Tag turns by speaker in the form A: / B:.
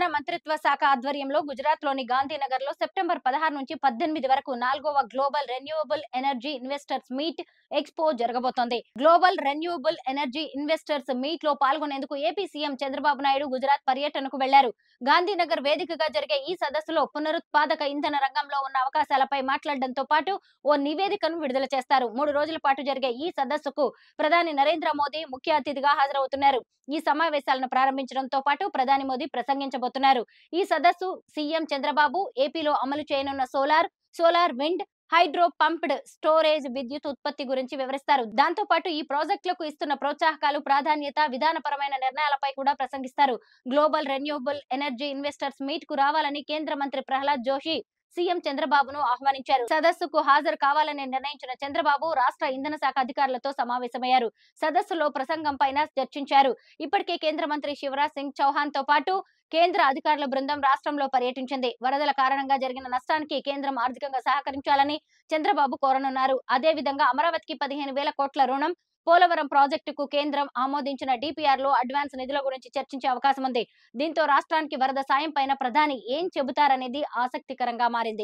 A: ఇంధన మంత్రిత్వ శాఖ ఆధ్వర్యంలో గుజరాత్ లోని గాంధీనగర్ లో సెప్టెంబర్ 16 నుంచి 18 వరకు 4వ global renewable energy investors meet expo జరగబోతోంది. Global renewable energy investors meet లో పాల్గొనేందుకు ఏపీ సీఎం చంద్రబాబు నాయుడు గుజరాత్ పర్యటనకు వెళ్లారు. గాంధీనగర్ వేదికగా జరిగే ఈ సదస్సులో పునరుత్పాదక ఇంధన రంగంలో ఉన్న అవకాశాలపై మాట్లాడడంతో పాటు ఓ నివేదికను విడుదల చేస్తారు. 3 రోజుల పాటు జరిగే ఈ సదస్సుకు ప్రధాని నరేంద్ర మోదీ ముఖ్య అతిథిగా హాజరవుతున్నారు. ఈ సమావేశాలను ప్రారంభించడంతో పాటు ప్రధాని మోదీ ప్రసంగించబోతున్నారు. ఈ సదస్సు సీఎం చంద్రబాబు ఏపీలో అమలు చేయనున్న solar wind hydro pumped storage విద్యుత్ ఉత్పత్తి గురించి వివరిస్తారు. దాంతో పాటు ఈ ప్రాజెక్టులకు ఇస్తున్న ప్రోత్సాహకాలు, ప్రాధాన్యత, విధానపరమైన నిర్ణయాలపై కూడా ప్రసంగిస్తారు. Global renewable energy investors meet కు రావాలని కేంద్ర మంత్రి ప్రహ్లాద్ జోషి సీఎం చంద్రబాబును ఆహ్వానించారు. సదస్సుకు హాజరు కావాలని నిర్ణయించిన చంద్రబాబు రాష్ట్ర ఇంధన శాఖ అధికారులతో సమావేశమయ్యారు. సదస్సులో ప్రసంగం పైన చర్చించారు. ఇప్పటికే కేంద్ర మంత్రి శివరాజ్ సింగ్ చౌహాన్ తో పాటు కేంద్ర అధికారుల బృందం రాష్ట్రంలో పర్యటించింది. వరదల కారణంగా జరిగిన నష్టానికి కేంద్రం ఆర్థికంగా సహకరించాలని చంద్రబాబు కోరనున్నారు. అదే విధంగా అమరావతికి 15,000 కోట్ల రుణం, పోలవరం ప్రాజెక్టుకు కేంద్రం ఆమోదించిన డిపిఆర్ లో అడ్వాన్స్ నిధుల గురించి చర్చించే అవకాశం ఉంది. దీంతో రాష్ట్రానికి వరద సాయం పైన ప్రధాని ఏం చెబుతారనేది ఆసక్తికరంగా మారింది.